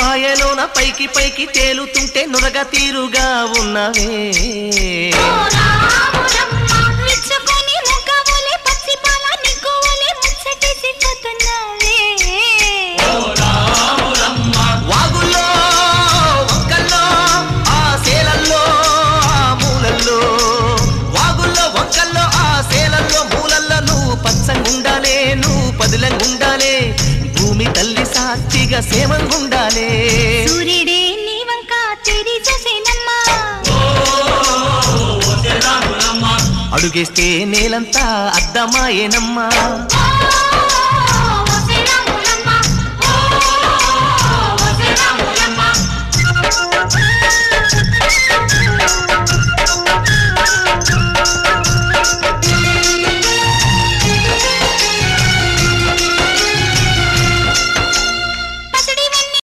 పాయలోన పైకి పైకి తేలుతుంటే నురగ తీరుగా ఉన్నవే వాగుల్లో వంకల్లో ఆ సేలల్లో ఆ మూలల్లో వాగుల్లో వంకల్లో ఆ సేలల్లో మూలల్లో నువ్వు పచ్చంగుండాలే నువ్వు పదిలంగుండాలే భూమి తల్లి సాక్షిగా సేమంగుండాలే సూర్యుడే నీ వంక తిరి చూసేనమ్మా అడుగేస్తే నేలంతా అద్దమాయేనమ్మా